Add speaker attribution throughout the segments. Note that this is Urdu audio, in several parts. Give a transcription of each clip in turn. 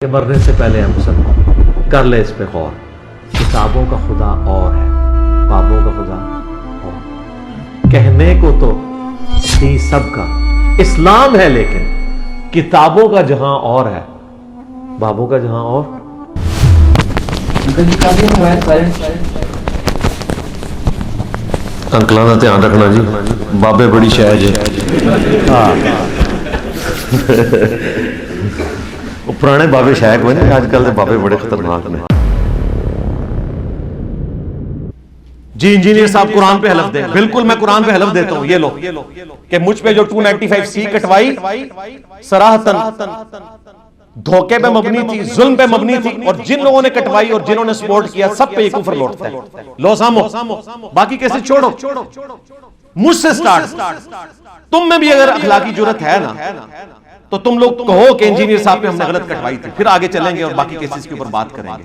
Speaker 1: کہ مرنے سے پہلے ہم سب کر لے اس پہ غور. کتابوں کا خدا اور ہے، بابوں کا خدا اور. کہنے کو تو تھی سب کا اسلام ہے، لیکن کتابوں کا جہاں اور ہے، بابوں کا جہاں اور. انکلاں دا دھیان رکھنا جی، بابے بڑی شے جی. پرانے بابے شاید کوئی نہیں، آج کل کے بابے بڑے خطرناک ہیں. جی انجینئر صاحب قرآن پہ حلف دیں. بالکل میں قرآن پہ حلف دیتا ہوں. یہ لو کہ مجھ پہ جو 295C کٹوائی صراحتاً دھوکے پہ مبنی تھی، ظلم پہ مبنی تھی، اور جن لوگوں نے کٹوائی اور جنہوں نے سپورٹ کیا سب پہ یہ کفر لوٹتا ہے. لو سامو، باقی کیسے چھوڑو، مجھ سے سٹارٹ. تم میں بھی اگر اخلاقی جرت ہے نا تو تم لوگ کہو کہ انجینئر صاحب پہ ہم نے غلط کٹوائی تھی، پھر آگے چلیں گے اور باقی کیسز کے اوپر بات کریں گے.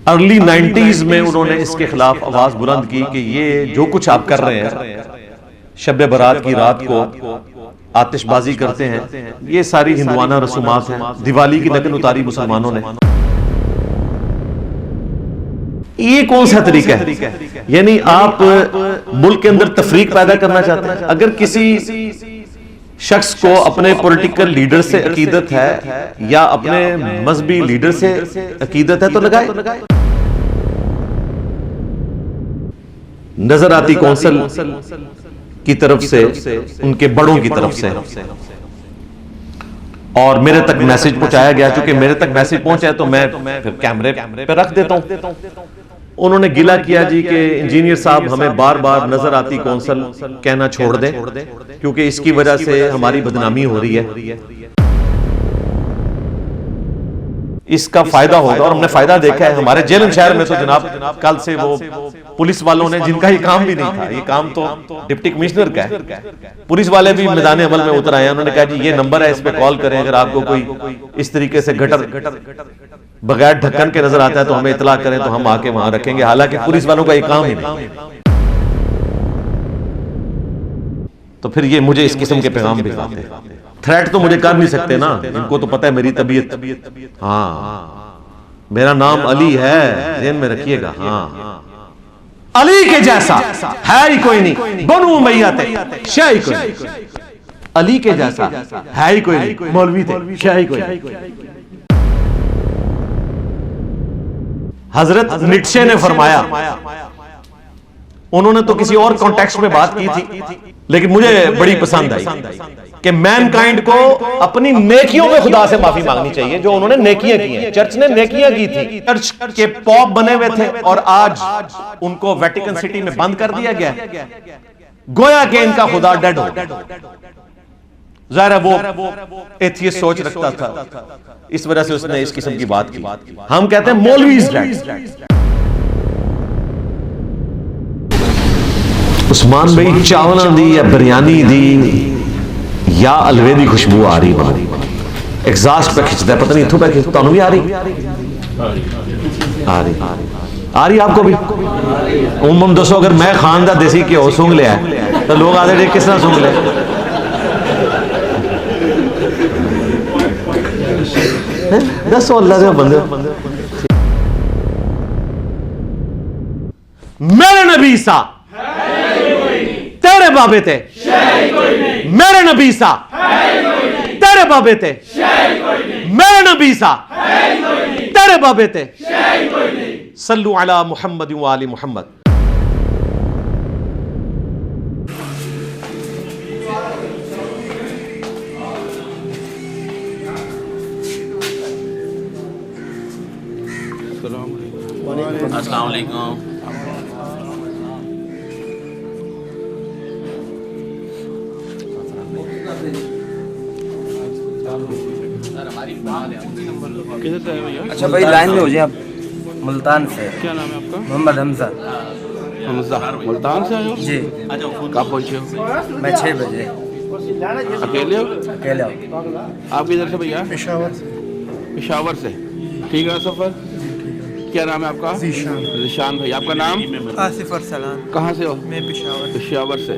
Speaker 1: ارلی 90s میں انہوں نے اس کے خلاف آواز بلند کی کہ یہ جو کچھ آپ کر رہے ہیں، شب برات کی رات کو آتش بازی کرتے ہیں، یہ ساری ہندوانہ رسومات ہیں. دیوالی کی نقل اتاری مسلمانوں نے. یہ کون سا طریقہ ہے؟ یعنی آپ ملک کے اندر تفریق پیدا کرنا چاہتے ہیں. اگر کسی شخص کو اپنے پولیٹیکل لیڈر سے عقیدت ہے یا اپنے مذہبی لیڈر سے عقیدت ہے تو لگائے. نظر آتی کونسل کی طرف سے، ان کے بڑوں کی طرف سے، اور میرے تک میسج پہنچایا گیا. چونکہ میرے تک میسج پہنچا ہے تو میں پھر کیمرے پہ رکھ دیتا ہوں. انہوں نے گلہ کیا جی کہ انجینئر صاحب ہمیں بار بار نظر آتی کونسل کہنا چھوڑ دیں، کیونکہ اس کی وجہ سے ہماری بدنامی ہو رہی ہے. اس کا فائدہ ہوگا، اور ہم نے فائدہ دیکھا ہے. ہمارے جیلم شہر میں تو جناب کل سے وہ پولیس والوں نے، جن کا یہ کام بھی نہیں تھا، یہ کام تو ڈپٹی کمشنر کا ہے، پولیس والے بھی میدان عمل میں اتر آئے ہیں. انہوں نے کہا جی یہ نمبر ہے، اس پہ کال کریں، اگر آپ کو کوئی اس طریقے سے گٹر بغیر ڈھکن کے نظر آتا ہے تو ہمیں اطلاع کریں تو ہم آ کے وہاں رکھیں گے. حالانکہ پولیس والوں کا یہ کام ہی نہیں. تو پھر یہ مجھے اس قسم کے پیغام بھی آتے ہیں. تھریٹ تو مجھے کر نہیں سکتے نا، ان کو تو پتہ ہے میری طبیعت. ہاں میرا نام علی ہے، ذہن میں رکھیے گا. ہاں علی کے جیسا ہے ہی کوئی نہیں، بنو امیہ تھے شے ہی کوئی نہیں. علی کے جیسا ہے ہی کوئی نہیں، مولوی تھے شے ہی کوئی نہیں. حضرت نیٹشے نے فرمایا، انہوں نے تو کسی اور کانٹیکسٹ میں بات کی تھی لیکن مجھے بڑی پسند آئی کہ مین کائنڈ کو اپنی نیکیوں میں خدا سے معافی مانگنی چاہیے جو انہوں نے نیکیاں کی ہیں. چرچ نے نیکیاں کی تھی، چرچ کے پوپ بنے ہوئے تھے اور آج ان کو ویٹیکن سٹی میں بند کر دیا گیا، گویا کہ ان کا خدا ڈیڈ ہو. ظاہر ہے وہ ایتھیسٹ سوچ رکھتا تھا، اس وجہ سے اس نے اس قسم کی بات کی. ہم کہتے ہیں مولویز ڈیڈ. عثمان بھائی چاولاں دی یا بریانی دی یا الوے دی خوشبو آ رہی بڑی ایگزاسٹ پہ کھچتا ہے، پتہ نہیں اتھوں پہ کھچتا. تانوں بھی آ رہی آ رہی آپ کو بھی؟ عموماً دسو اگر میں خان دا دیسی گھیو سونگ لیا ہے تو لوگ آدھے کس طرح سونگ لے؟ دسو اللہ دے بندے. میرے نبی سا تیرے بابے تھے، میرے نبی سا تیرے بابے تھے، میرے نبی سا تیرے بابے تھے. صلو علی محمد و آل محمد.
Speaker 2: السلام علیکم.
Speaker 3: اچھا بھائی لائن میں ہو جائیں آپ. ملتان سے.
Speaker 4: کیا نام ہے آپ کا؟
Speaker 3: محمد حمزہ.
Speaker 4: حمزہ. ملتان سے آئے ہو؟
Speaker 3: جی.
Speaker 4: کب پہنچے ہو؟
Speaker 3: میں 6 بجے.
Speaker 4: اکیلے ہو؟
Speaker 3: اکیلے ہو.
Speaker 4: آپ کدھر سے بھیا؟
Speaker 3: پشاور.
Speaker 4: پشاور سے. ٹھیک ہے سفر. کیا نام ہے آپ کا؟ ذیشان بھائی. آپ کا نام؟
Speaker 5: آصف ارسلان.
Speaker 4: کہاں سے ہو؟
Speaker 5: میں پشاور.
Speaker 4: پشاور سے.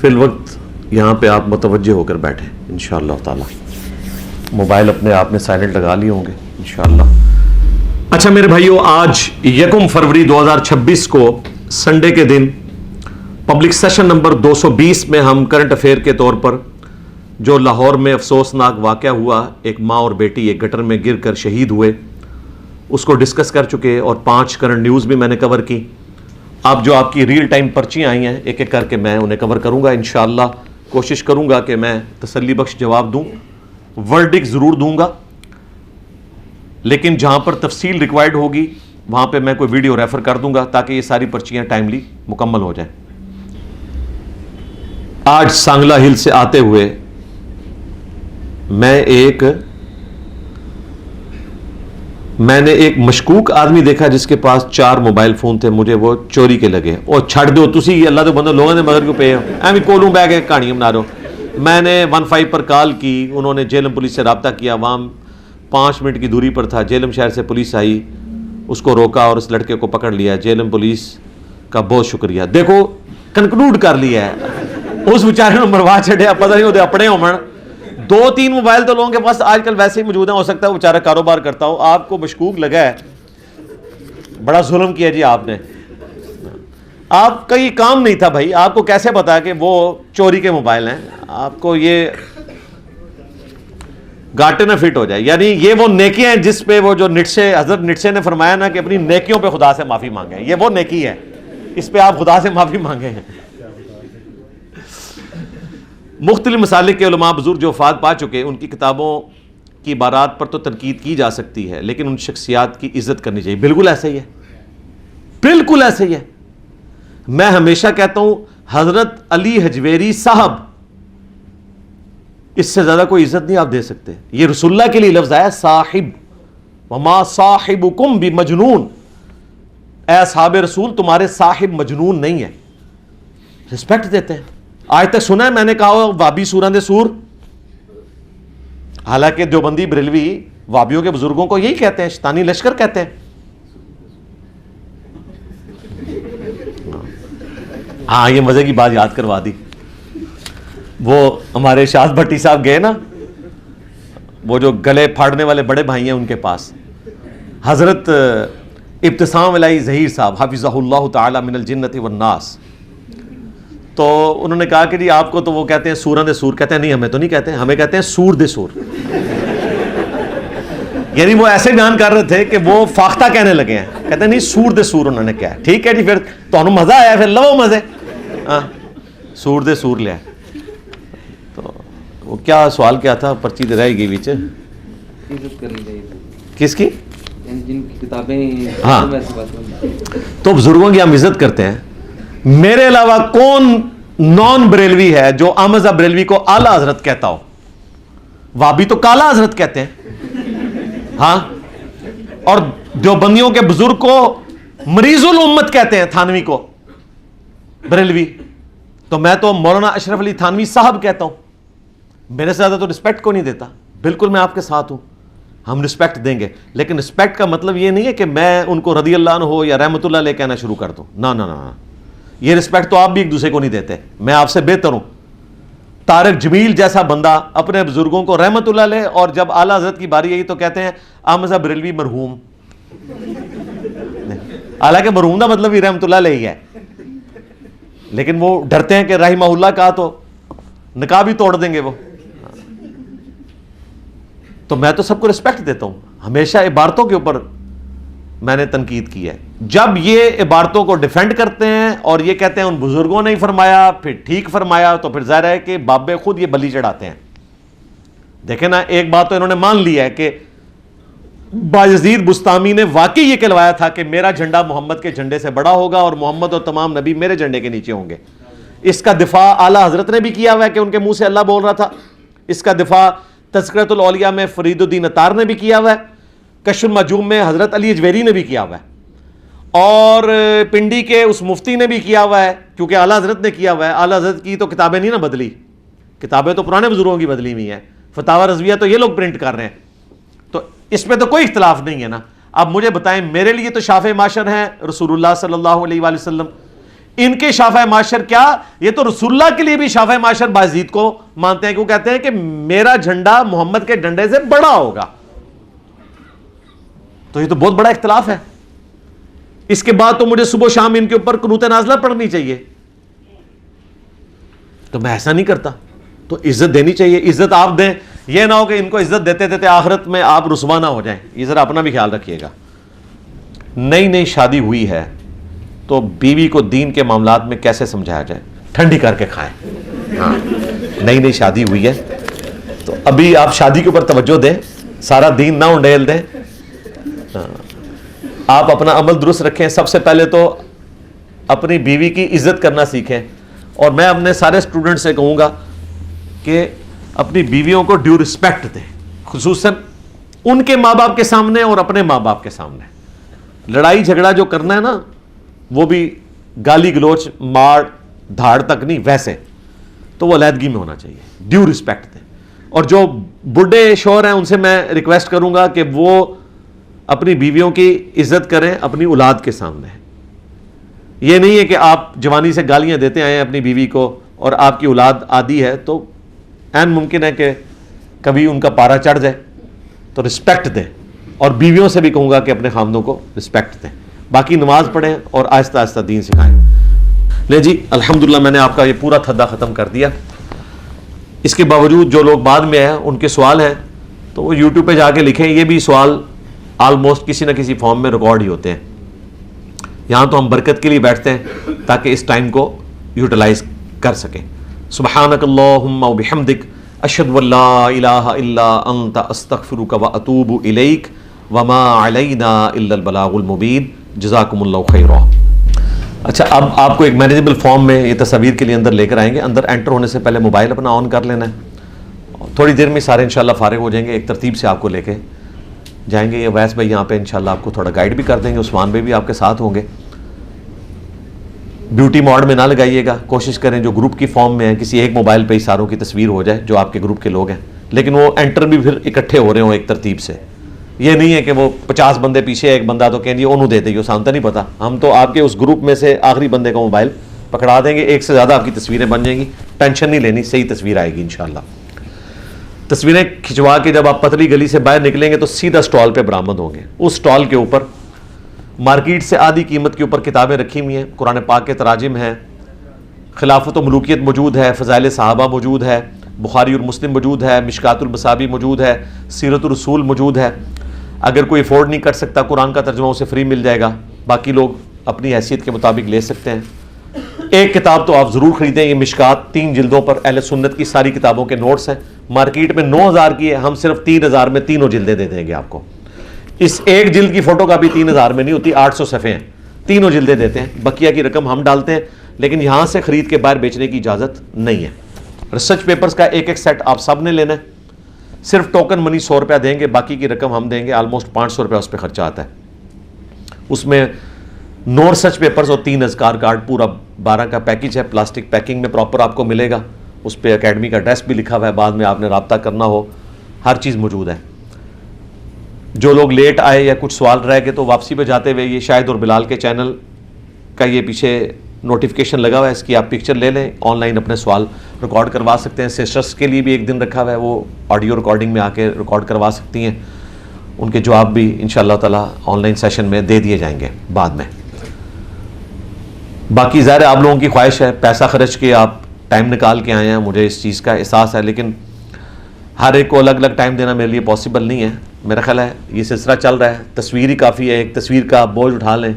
Speaker 1: فی الوقت یہاں پہ آپ متوجہ ہو کر بیٹھیں انشاءاللہ تعالی. موبائل اپنے آپ نے سائلنٹ لگا لیے ہوں گے انشاءاللہ. اچھا میرے بھائیو، آج 1 فروری 2026 کو سنڈے کے دن پبلک سیشن نمبر 220 میں ہم کرنٹ افیئر کے طور پر جو لاہور میں افسوسناک واقعہ ہوا، ایک ماں اور بیٹی ایک گٹر میں گر کر شہید ہوئے، اس کو ڈسکس کر چکے اور 5 کرنٹ نیوز بھی میں نے کور کی. اب جو آپ کی ریل ٹائم پرچیاں آئی ہیں ایک ایک کر کے میں انہیں کور کروں گا انشاءاللہ. کوشش کروں گا کہ میں تسلی بخش جواب دوں، ورڈک ضرور دوں گا، لیکن جہاں پر تفصیل ریکوائرڈ ہوگی وہاں پہ میں کوئی ویڈیو ریفر کر دوں گا تاکہ یہ ساری پرچیاں ٹائملی مکمل ہو جائیں. آج سانگلہ ہل سے آتے ہوئے میں نے ایک مشکوک آدمی دیکھا جس کے پاس 4 موبائل فون تھے. مجھے وہ چوری کے لگے. اور چھڑ دو تسی اللہ دے بندے لوگوں نے مگر کیوں پے ایویں کولوں بہ کے کہانیاں بنا رہے ہو. میں نے 15 پر کال کی، انہوں نے جیلم پولیس سے رابطہ کیا، وہاں 5 منٹ کی دوری پر تھا. جیلم شہر سے پولیس آئی، اس کو روکا اور اس لڑکے کو پکڑ لیا. جیلم پولیس کا بہت شکریہ. دیکھو کنکلوڈ کر لیا ہے، اس بیچارے نے مروا چھڑیا، پتہ نہیں ہوتے اپنے ہومن. 2-3 موبائل تو لوگوں کے پاس آج کل ویسے ہی موجود ہیں، ہو سکتا ہے وہ بیچارہ کاروبار کرتا ہو. آپ کو مشکوک لگا ہے، بڑا ظلم کیا جی آپ نے. آپ کا یہ کام نہیں تھا بھائی. آپ کو کیسے پتا کہ وہ چوری کے موبائل ہیں؟ آپ کو یہ گاٹے نہ فٹ ہو جائے. یعنی یہ وہ نیکیاں ہیں جس پہ وہ جو حضرت نٹشے نے فرمایا نا کہ اپنی نیکیوں پہ خدا سے معافی مانگیں. یہ وہ نیکی ہے، اس پہ آپ خدا سے معافی مانگے ہیں. مختلف مسالک کے علماء بزرگ جو وفات پا چکے، ان کی کتابوں کی عبارات پر تو تنقید کی جا سکتی ہے، لیکن ان شخصیات کی عزت کرنی چاہیے. بالکل ایسا ہی ہے، بالکل ایسا ہی ہے. میں ہمیشہ کہتا ہوں حضرت علی حجویری صاحب، اس سے زیادہ کوئی عزت نہیں آپ دے سکتے. یہ رسول اللہ کے لیے لفظ ہے صاحب، وما صاحبکم بمجنون. اے اصحاب رسول تمہارے صاحب مجنون نہیں ہے. رسپیکٹ دیتے ہیں. آج تک سنا ہے میں نے کہا وابی سوران دے سور؟ حالانکہ دیوبندی بریلوی وابیوں کے بزرگوں کو یہی کہتے ہیں، شیطانی لشکر کہتے ہیں. ہاں یہ مزے کی بات یاد کروا دی. وہ ہمارے شاذ بھٹی صاحب گئے نا، وہ جو گلے پھاڑنے والے بڑے بھائی ہیں ان کے پاس، حضرت ابتسام علیہ ظہیر صاحب حفظہ اللہ تعالی من الجنت والناس. تو انہوں نے کہا کہ جی آپ کو تو وہ کہتے ہیں سوران دے سور. کہتے ہیں نہیں ہمیں تو نہیں کہتے ہیں، ہمیں کہتے ہیں سور دے سور. یعنی وہ ایسے بیان کر رہے تھے کہ وہ فاختہ کہنے لگے ہیں. کہتے ہیں نہیں سور دے سور انہوں نے کہا. ٹھیک ہے جی، پھر تو مزہ آیا، پھر لو مزے. ہاں سور دے سور لیا. تو وہ کیا سوال کیا تھا؟ پرچی دے رہ گئی بیچ. کس کی؟
Speaker 3: جن کی کتابیں.
Speaker 1: ہاں تو بزرگوں کی ہم عزت کرتے ہیں. میرے علاوہ کون نان بریلوی ہے جو احمد بریلوی کو اعلیٰ حضرت کہتا ہو؟ وابی تو کالا حضرت کہتے ہیں. ہاں اور دیوبندیوں کے بزرگ کو مریض الامت کہتے ہیں، تھانوی کو بریلوی. تو میں تو مولانا اشرف علی تھانوی صاحب کہتا ہوں. میرے سے زیادہ تو رسپیکٹ کو نہیں دیتا. بالکل میں آپ کے ساتھ ہوں، ہم رسپیکٹ دیں گے، لیکن رسپیکٹ کا مطلب یہ نہیں ہے کہ میں ان کو رضی اللہ عنہ ہو یا رحمۃ اللہ علیہ کہنا شروع کر دوں. نہ، یہ رسپیکٹ تو آپ بھی ایک دوسرے کو نہیں دیتے. میں آپ سے بہتر ہوں. طارق جمیل جیسا بندہ اپنے بزرگوں کو رحمت اللہ علیہ، اور جب اعلیٰ حضرت کی باری آئی تو کہتے ہیں احمد بریلوی مرحوم. حالانکہ مرحوم کا مطلب ہی رحمت اللہ علیہ ہی ہے، لیکن وہ ڈرتے ہیں کہ رحمہ اللہ کہا تو نکاح بھی توڑ دیں گے وہ. تو میں تو سب کو رسپیکٹ دیتا ہوں. ہمیشہ عبارتوں کے اوپر میں نے تنقید کی ہے. جب یہ عبارتوں کو ڈیفینڈ کرتے ہیں اور یہ کہتے ہیں ان بزرگوں نے ہی فرمایا پھر ٹھیک فرمایا، تو پھر ظاہر ہے کہ بابے خود یہ بلی چڑھاتے ہیں. دیکھیں نا، ایک بات تو انہوں نے مان لی ہے کہ بایزید بستامی نے واقعی یہ کہلوایا تھا کہ میرا جھنڈا محمد کے جھنڈے سے بڑا ہوگا اور محمد اور تمام نبی میرے جھنڈے کے نیچے ہوں گے. اس کا دفاع اعلیٰ حضرت نے بھی کیا ہوا ہے کہ ان کے منہ سے اللہ بول رہا تھا. اس کا دفاع تذکرۃ الاولیاء میں فرید الدین عطار نے بھی کیا ہوا ہے. کشف المعجوم میں حضرت علی اجویری نے بھی کیا ہوا ہے. اور پنڈی کے اس مفتی نے بھی کیا ہوا ہے، کیونکہ اعلیٰ حضرت نے کیا ہوا ہے. اعلیٰ حضرت کی تو کتابیں نہیں نا بدلی، کتابیں تو پرانے بزرگوں کی بدلی ہوئی ہیں. فتاوی رضویہ تو یہ لوگ پرنٹ کر رہے ہیں. تو اس پہ تو کوئی اختلاف نہیں ہے نا. اب مجھے بتائیں، میرے لیے تو شافع معاشر ہیں رسول اللہ صلی اللہ علیہ وآلہ وسلم، ان کے شافع معاشر کیا، یہ تو رسول اللہ کے لیے بھی شافع معاشر بایزید کو مانتے ہیں کہ وہ کہتے ہیں کہ میرا جھنڈا محمد کے ڈنڈے سے بڑا ہوگا. تو یہ تو بہت بڑا اختلاف ہے. اس کے بعد تو مجھے صبح شام ان کے اوپر قنوت نازلہ پڑھنی چاہیے. تو میں ایسا نہیں کرتا. تو عزت دینی چاہیے، عزت آپ دیں. یہ نہ ہو کہ ان کو عزت دیتے دیتے آخرت میں آپ رسوا نہ ہو جائیں. یہ ذرا اپنا بھی خیال رکھیے گا. نئی نئی شادی ہوئی ہے تو بیوی کو دین کے معاملات میں کیسے سمجھایا جائے؟ ٹھنڈی کر کے کھائیں. ہاں، نئی نئی شادی ہوئی ہے تو ابھی آپ شادی کے اوپر توجہ دیں، سارا دین نہ انڈیل دیں. آپ اپنا عمل درست رکھیں. سب سے پہلے تو اپنی بیوی کی عزت کرنا سیکھیں. اور میں اپنے سارے اسٹوڈنٹ سے کہوں گا کہ اپنی بیویوں کو ڈیو رسپیکٹ دیں، خصوصاً ان کے ماں باپ کے سامنے اور اپنے ماں باپ کے سامنے. لڑائی جھگڑا جو کرنا ہے نا وہ بھی گالی گلوچ مار دھاڑ تک نہیں، ویسے تو وہ علیحدگی میں ہونا چاہیے. ڈیو رسپیکٹ دیں. اور جو بڈھے شوہر ہیں ان سے میں ریکویسٹ کروں گا کہ وہ اپنی بیویوں کی عزت کریں اپنی اولاد کے سامنے. یہ نہیں ہے کہ آپ جوانی سے گالیاں دیتے آئے ہیں اپنی بیوی کو اور آپ کی اولاد عادی ہے تو عین ممکن ہے کہ کبھی ان کا پارا چڑھ جائے. تو رسپیکٹ دیں. اور بیویوں سے بھی کہوں گا کہ اپنے خامدوں کو رسپیکٹ دیں. باقی نماز پڑھیں اور آہستہ آہستہ دین سکھائیں. لے جی الحمدللہ میں نے آپ کا یہ پورا تھدا ختم کر دیا. اس کے باوجود جو لوگ بعد میں آئے ان کے سوال ہیں تو وہ یوٹیوب پہ جا کے لکھیں. یہ بھی سوال آلموسٹ کسی نہ کسی فارم میں ریکارڈ ہی ہوتے ہیں. یہاں تو ہم برکت کے لیے بیٹھتے ہیں تاکہ اس ٹائم کو یوٹیلائز کر سکیں. سبحانک اللہم و بحمدک اشہد ان لا الہ الا انت استغفرک و اتوب الیک وما علینا الا البلاغ المبین. جزاکم اللہ خیرا. اچھا اب آپ کو ایک مینیجبل فارم میں یہ تصاویر کے لیے اندر لے کر آئیں گے. اندر انٹر ہونے سے پہلے موبائل اپنا آن کر لینا ہے. تھوڑی دیر میں سارے انشاءاللہ فارغ ہو جائیں گے. ایک ترتیب سے آپ کو لے کے جائیں گے. یہ ویس بھائی یہاں پہ انشاءاللہ آپ کو تھوڑا گائیڈ بھی کر دیں گے. عثمان بھائی بھی آپ کے ساتھ ہوں گے. بیوٹی موڈ میں نہ لگائیے گا. کوشش کریں جو گروپ کی فارم میں ہیں کسی ایک موبائل پہ ہی ساروں کی تصویر ہو جائے جو آپ کے گروپ کے لوگ ہیں. لیکن وہ انٹر بھی پھر اکٹھے ہو رہے ہوں ایک ترتیب سے. یہ نہیں ہے کہ وہ 50 بندے پیچھے ایک بندہ تو کہیں گے انہوں دے دیں. سانتا نہیں پتا. ہم تو آپ کے اس گروپ میں سے آخری بندے کا موبائل پکڑا دیں گے. ایک سے زیادہ آپ کی تصویریں بن جائیں گی. ٹینشن نہیں لینی, صحیح تصویر آئے گی انشاءاللہ. تصویریں کھنچوا کے جب آپ پتلی گلی سے باہر نکلیں گے تو سیدھا سٹال پہ برآمد ہوں گے. اس سٹال کے اوپر مارکیٹ سے آدھی قیمت کے اوپر کتابیں رکھی ہوئی ہیں. قرآن پاک کے تراجم ہیں, خلافت و ملوکیت موجود ہے, فضائل صحابہ موجود ہے, بخاری اور مسلم موجود ہے, مشکات المصابیح موجود ہے, سیرت الرسول موجود ہے. اگر کوئی افورڈ نہیں کر سکتا قرآن کا ترجمہ اسے فری مل جائے گا. باقی لوگ اپنی حیثیت کے مطابق لے سکتے ہیں. ایک کتاب تو آپ ضرور خریدیں. یہ مشکات 3 جلدوں پر اہل سنت کی ساری کتابوں کے نوٹس ہیں. مارکیٹ میں 9000 کی ہے, ہم صرف 3000 میں تینوں جلدیں دے دیں گے آپ کو. اس ایک جلد کی فوٹو کاپی 3000 میں نہیں ہوتی, 800 صفحے ہیں. تینوں جلدیں دیتے ہیں. بقیہ کی رقم ہم ڈالتے ہیں لیکن یہاں سے خرید کے باہر بیچنے کی اجازت نہیں ہے. ریسرچ پیپرز کا ایک سیٹ آپ سب نے لینا ہے. صرف ٹوکن منی 100 روپیہ دیں گے, باقی کی رقم ہم دیں گے. آلموسٹ 500 روپیہ اس پہ خرچہ آتا ہے. اس میں 9 ریسرچ پیپرز اور 3 اذکار کارڈ, پورا 12 کا پیکج ہے. پلاسٹک پیکنگ میں پراپر آپ کو ملے گا. اس پہ اکیڈمی کا ایڈریس بھی لکھا ہوا ہے, بعد میں آپ نے رابطہ کرنا ہو ہر چیز موجود ہے. جو لوگ لیٹ آئے یا کچھ سوال رہ گئے تو واپسی پہ جاتے ہوئے یہ شاہد اور بلال کے چینل کا یہ پیچھے نوٹیفیکیشن لگا ہوا ہے, اس کی آپ پکچر لے لیں. آن لائن اپنے سوال ریکارڈ کروا سکتے ہیں. سسٹرس کے لیے بھی ایک دن رکھا ہوا ہے, وہ آڈیو ریکارڈنگ میں آ کے ریکارڈ کروا سکتی ہیں. ان کے جواب بھی انشاءاللہ تعالی آن لائن سیشن میں دے دیے جائیں گے بعد میں. باقی ظاہر آپ لوگوں کی خواہش ہے, پیسہ خرچ کے آپ ٹائم نکال کے آئے ہیں, مجھے اس چیز کا احساس ہے, لیکن ہر ایک کو الگ الگ ٹائم دینا میرے لیے پاسبل نہیں ہے. میرا خیال ہے یہ سلسلہ چل رہا ہے, تصویر ہی کافی ہے. ایک تصویر کا بوجھ اٹھا لیں,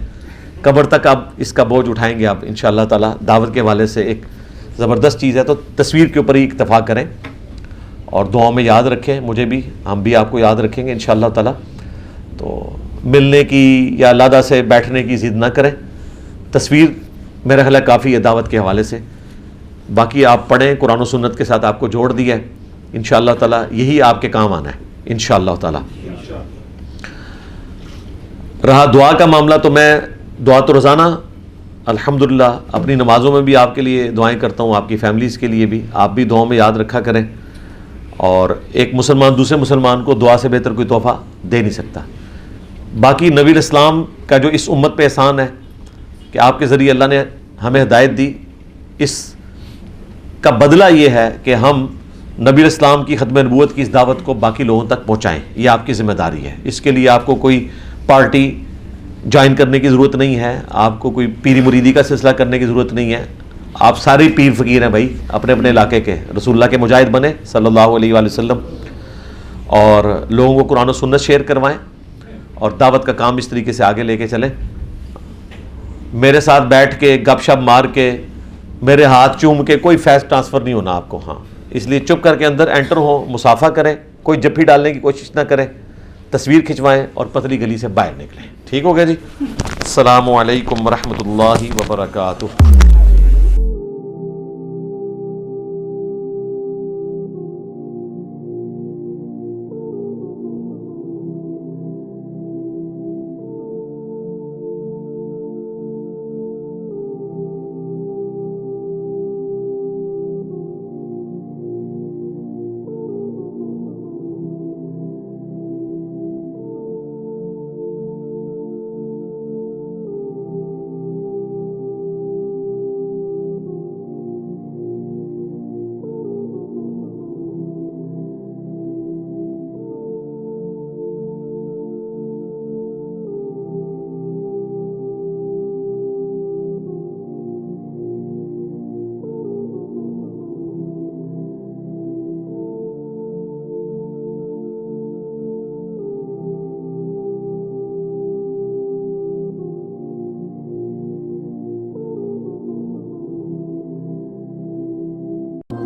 Speaker 1: قبر تک آپ اس کا بوجھ اٹھائیں گے آپ انشاءاللہ تعالی. دعوت کے حوالے سے ایک زبردست چیز ہے, تو تصویر کے اوپر ہی اکتفا کریں اور دعاؤں میں یاد رکھیں. مجھے بھی, ہم بھی آپ کو یاد رکھیں گے انشاءاللہ تعالی. تو ملنے کی یا علیحدہ سے بیٹھنے کی ضد نہ کریں. تصویر میرا خیال ہے کافی ہے دعوت کے حوالے سے. باقی آپ پڑھیں, قرآن و سنت کے ساتھ آپ کو جوڑ دیا ہے انشاءاللہ تعالی. یہی آپ کے کام آنا ہے انشاءاللہ تعالی. رہا دعا کا معاملہ, تو میں دعا تو روزانہ الحمدللہ اپنی نمازوں میں بھی آپ کے لیے دعائیں کرتا ہوں, آپ کی فیملیز کے لیے بھی. آپ بھی دعاؤں میں یاد رکھا کریں. اور ایک مسلمان دوسرے مسلمان کو دعا سے بہتر کوئی تحفہ دے نہیں سکتا. باقی نبی اسلام کا جو اس امت پہ احسان ہے کہ آپ کے ذریعے اللہ نے ہمیں ہدایت دی، اس کا بدلہ یہ ہے کہ ہم نبی علیہ السلام کی ختم نبوت کی اس دعوت کو باقی لوگوں تک پہنچائیں. یہ آپ کی ذمہ داری ہے. اس کے لیے آپ کو کوئی پارٹی جوائن کرنے کی ضرورت نہیں ہے، آپ کو کوئی پیری مریدی کا سلسلہ کرنے کی ضرورت نہیں ہے. آپ سارے پیر فقیر ہیں بھائی، اپنے اپنے علاقے کے. رسول اللہ کے مجاہد بنے صلی اللہ علیہ وآلہ وسلم، اور لوگوں کو قرآن و سنت شیئر کروائیں اور دعوت کا کام اس طریقے سے آگے لے کے چلیں. میرے ساتھ بیٹھ کے گپ شپ مار کے میرے ہاتھ چوم کے کوئی فیض ٹرانسفر نہیں ہونا آپ کو. ہاں، اس لیے چپ کر کے اندر انٹر ہو، مصافحہ کریں، کوئی جفی ڈالنے کی کوشش نہ کریں، تصویر کھنچوائیں اور پتلی گلی سے باہر نکلیں. ٹھیک ہو گیا جی؟ السلام علیکم ورحمۃ اللہ وبرکاتہ.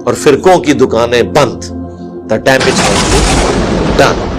Speaker 1: اور فرقوں کی دکانیں بند. The damage has been done.